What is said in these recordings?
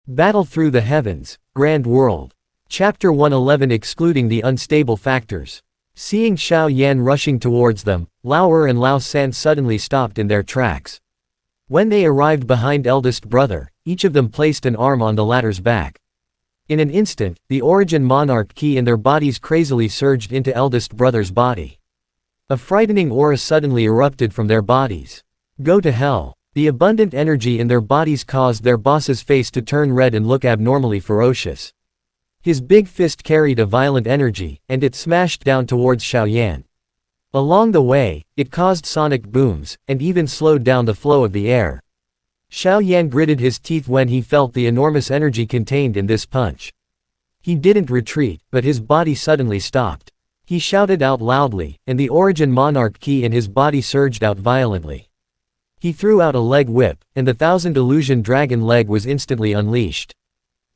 Battle through the heavens, Grand World. Chapter 111 Excluding the unstable factors. Seeing Xiao Yan rushing towards them, Lao Er and Lao San suddenly stopped in their tracks. When they arrived behind eldest brother, each of them placed an arm on the latter's back. In an instant, the origin monarch ki in their bodies crazily surged into eldest brother's body. A frightening aura suddenly erupted from their bodies. Go to hell. The abundant energy in their bodies caused their boss's face to turn red and look abnormally ferocious. His big fist carried a violent energy, and it smashed down towards Xiao Yan. Along the way, it caused sonic booms, and even slowed down the flow of the air. Xiao Yan gritted his teeth when he felt the enormous energy contained in this punch. He didn't retreat, but his body suddenly stopped. He shouted out loudly, and the origin monarch ki in his body surged out violently. He threw out a leg whip, and the thousand illusion dragon leg was instantly unleashed.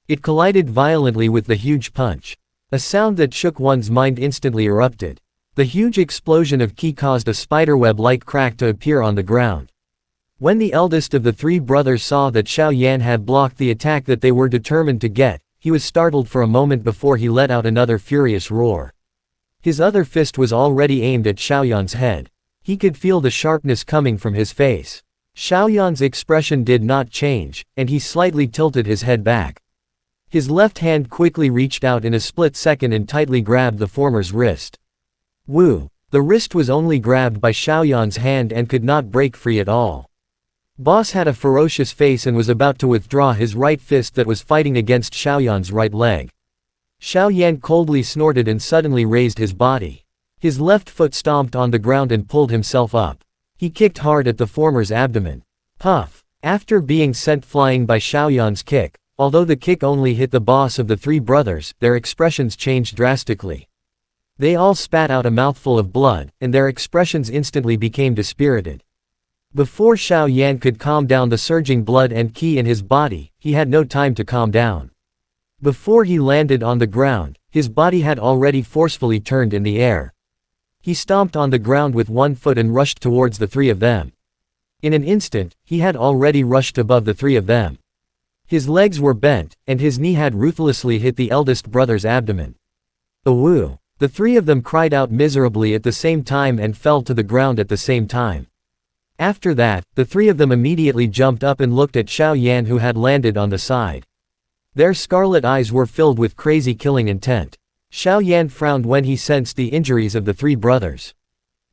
It collided violently with the huge punch. A sound that shook one's mind instantly erupted. The huge explosion of ki caused a spiderweb-like crack to appear on the ground. When the eldest of the three brothers saw that Xiao Yan had blocked the attack that they were determined to get, he was startled for a moment before he let out another furious roar. His other fist was already aimed at Xiao Yan's head. He could feel the sharpness coming from his face. Xiao Yan's expression did not change, and he slightly tilted his head back. His left hand quickly reached out in a split second and tightly grabbed the former's wrist. Woo! The wrist was only grabbed by Xiao Yan's hand and could not break free at all. Boss had a ferocious face and was about to withdraw his right fist that was fighting against Xiao Yan's right leg. Xiao Yan coldly snorted and suddenly raised his body. His left foot stomped on the ground and pulled himself up. He kicked hard at the former's abdomen. Puff! After being sent flying by Xiao Yan's kick, although the kick only hit the boss of the three brothers, their expressions changed drastically. They all spat out a mouthful of blood, and their expressions instantly became dispirited. Before Xiao Yan could calm down the surging blood and ki in his body, he had no time to calm down. Before he landed on the ground, his body had already forcefully turned in the air. He stomped on the ground with one foot and rushed towards the three of them. In an instant, he had already rushed above the three of them. His legs were bent, and his knee had ruthlessly hit the eldest brother's abdomen. Awoo! The three of them cried out miserably at the same time and fell to the ground at the same time. After that, the three of them immediately jumped up and looked at Xiao Yan who had landed on the side. Their scarlet eyes were filled with crazy killing intent. Xiao Yan frowned when he sensed the injuries of the three brothers.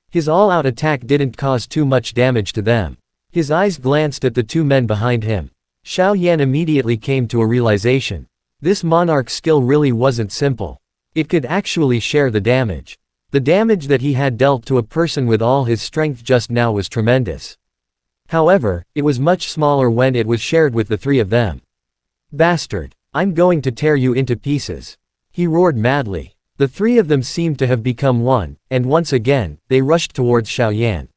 His all-out attack didn't cause too much damage to them. His eyes glanced at the two men behind him. Xiao Yan immediately came to a realization. This monarch's skill really wasn't simple. It could actually share the damage. The damage that he had dealt to a person with all his strength just now was tremendous. However, it was much smaller when it was shared with the three of them. Bastard! I'm going to tear you into pieces. He roared madly. The three of them seemed to have become one, and once again, they rushed towards Xiao Yan.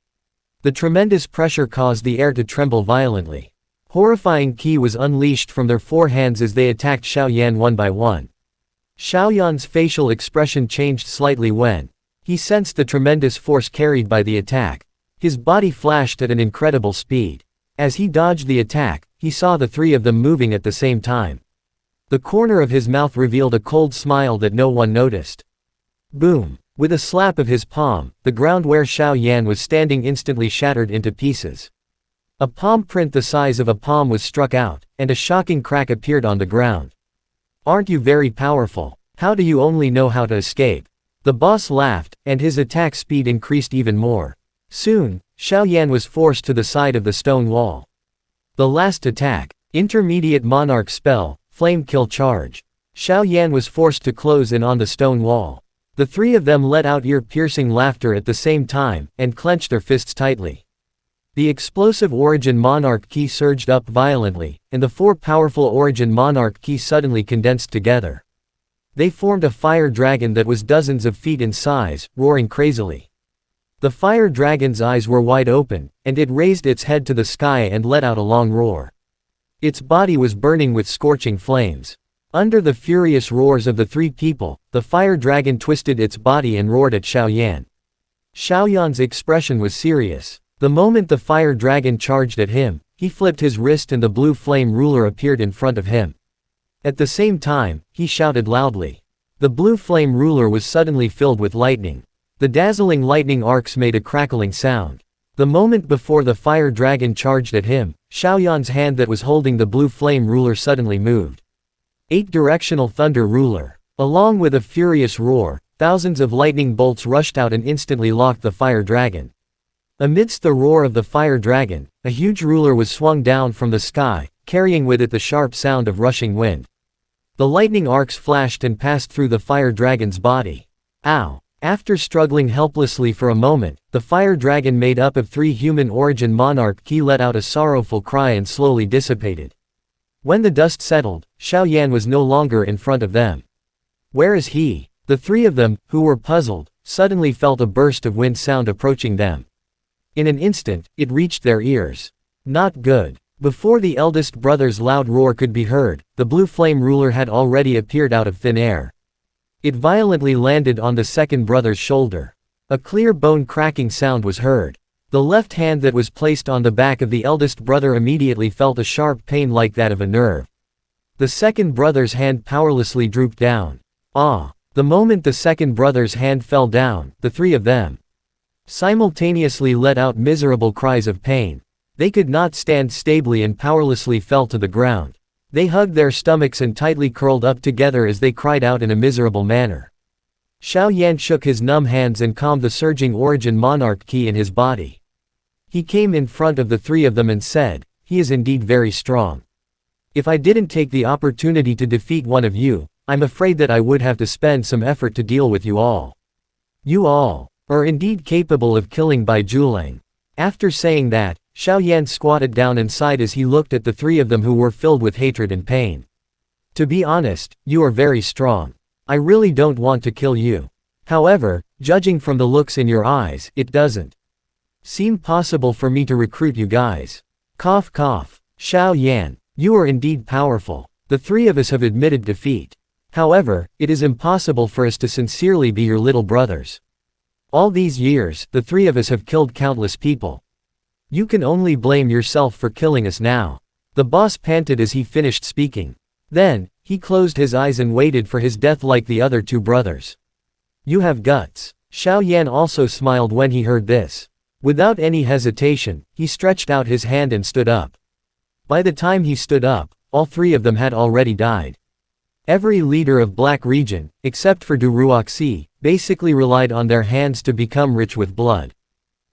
The tremendous pressure caused the air to tremble violently. Horrifying ki was unleashed from their four hands as they attacked Xiao Yan one by one. Xiao Yan's facial expression changed slightly when he sensed the tremendous force carried by the attack. His body flashed at an incredible speed. As he dodged the attack, he saw the three of them moving at the same time. The corner of his mouth revealed a cold smile that no one noticed. Boom! With a slap of his palm, the ground where Xiao Yan was standing instantly shattered into pieces. A palm print the size of a palm was struck out, and a shocking crack appeared on the ground. Aren't you very powerful? How do you only know how to escape? The boss laughed, and his attack speed increased even more. Soon, Xiao Yan was forced to the side of the stone wall. The last attack. Intermediate monarch spell, flame kill charge. Xiao Yan was forced to close in on the stone wall. The three of them let out ear-piercing laughter at the same time, and clenched their fists tightly. The explosive origin monarch ki surged up violently, and the four powerful origin monarch ki suddenly condensed together. They formed a fire dragon that was dozens of feet in size, roaring crazily. The fire dragon's eyes were wide open, and it raised its head to the sky and let out a long roar. Its body was burning with scorching flames. Under the furious roars of the three people, the fire dragon twisted its body and roared at Xiao Yan. Xiao Yan's expression was serious. The moment the fire dragon charged at him, he flipped his wrist and the blue flame ruler appeared in front of him. At the same time, he shouted loudly. The blue flame ruler was suddenly filled with lightning. The dazzling lightning arcs made a crackling sound. The moment before the fire dragon charged at him, Xiaoyan's hand that was holding the blue flame ruler suddenly moved. 8-directional thunder ruler. Along with a furious roar, thousands of lightning bolts rushed out and instantly locked the fire dragon. Amidst the roar of the fire dragon, a huge ruler was swung down from the sky, carrying with it the sharp sound of rushing wind. The lightning arcs flashed and passed through the fire dragon's body. Ow! After struggling helplessly for a moment, the fire dragon made up of 3 human-origin monarch Qi let out a sorrowful cry and slowly dissipated. When the dust settled, Xiaoyan was no longer in front of them. Where is he? The 3 of them, who were puzzled, suddenly felt a burst of wind sound approaching them. In an instant, it reached their ears. Not good. Before the eldest brother's loud roar could be heard, the blue flame ruler had already appeared out of thin air. It violently landed on the second brother's shoulder. A clear bone-cracking sound was heard. The left hand that was placed on the back of the eldest brother immediately felt a sharp pain like that of a nerve. The second brother's hand powerlessly drooped down. Ah! The moment the second brother's hand fell down, the 3 of them simultaneously let out miserable cries of pain. They could not stand stably and powerlessly fell to the ground. They hugged their stomachs and tightly curled up together as they cried out in a miserable manner. Xiaoyan shook his numb hands and calmed the surging origin monarch Qi in his body. He came in front of the 3 of them and said, "He is indeed very strong. If I didn't take the opportunity to defeat one of you, I'm afraid that I would have to spend some effort to deal with you all. You all are indeed capable of killing Bai Julang." After saying that, Xiaoyan squatted down and sighed as he looked at the 3 of them who were filled with hatred and pain. To be honest, you are very strong. I really don't want to kill you. However, judging from the looks in your eyes, it doesn't seem possible for me to recruit you guys. Cough cough. Xiaoyan, you are indeed powerful. The 3 of us have admitted defeat. However, it is impossible for us to sincerely be your little brothers. All these years, the 3 of us have killed countless people. You can only blame yourself for killing us now. The boss panted as he finished speaking. Then, he closed his eyes and waited for his death like the other 2 brothers. You have guts. Xiaoyan also smiled when he heard this. Without any hesitation, he stretched out his hand and stood up. By the time he stood up, all 3 of them had already died. Every leader of Black Region, except for Du Ruoxi, basically relied on their hands to become rich with blood.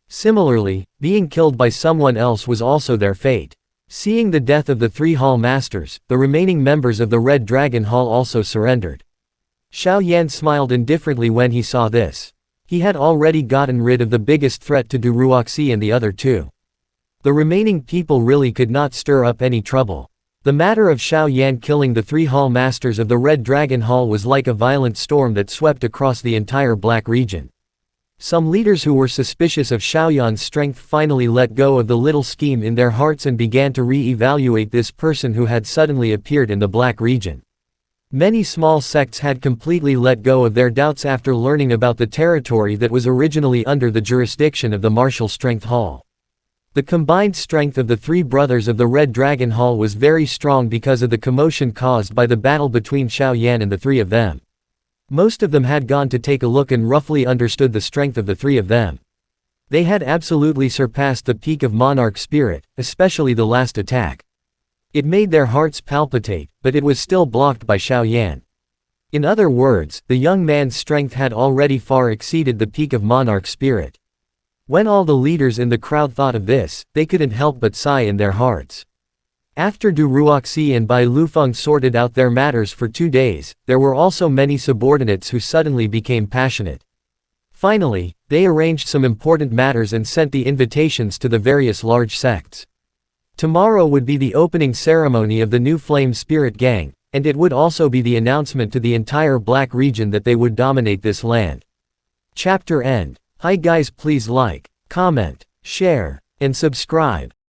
Similarly, being killed by someone else was also their fate. Seeing the death of the 3 hall masters, the remaining members of the Red Dragon Hall also surrendered. Xiaoyan smiled indifferently when he saw this. He had already gotten rid of the biggest threat to Du Ruoxi and the other 2. The remaining people really could not stir up any trouble. The matter of Xiaoyan killing the 3 hall masters of the Red Dragon Hall was like a violent storm that swept across the entire Black region. Some leaders who were suspicious of Xiaoyan's strength finally let go of the little scheme in their hearts and began to re-evaluate this person who had suddenly appeared in the Black region. Many small sects had completely let go of their doubts after learning about the territory that was originally under the jurisdiction of the Martial Strength Hall. The combined strength of the 3 brothers of the Red Dragon Hall was very strong because of the commotion caused by the battle between Xiaoyan and the 3 of them. Most of them had gone to take a look and roughly understood the strength of the 3 of them. They had absolutely surpassed the peak of Monarch Spirit, especially the last attack. It made their hearts palpitate, but it was still blocked by Xiaoyan. In other words, the young man's strength had already far exceeded the peak of Monarch Spirit. When all the leaders in the crowd thought of this, they couldn't help but sigh in their hearts. After Du Ruoxi and Bai Lufeng sorted out their matters for 2 days, there were also many subordinates who suddenly became passionate. Finally, they arranged some important matters and sent the invitations to the various large sects. Tomorrow would be the opening ceremony of the new Flame Spirit Gang, and it would also be the announcement to the entire Black region that they would dominate this land. Chapter end. Hi guys, please like, comment, share, and subscribe.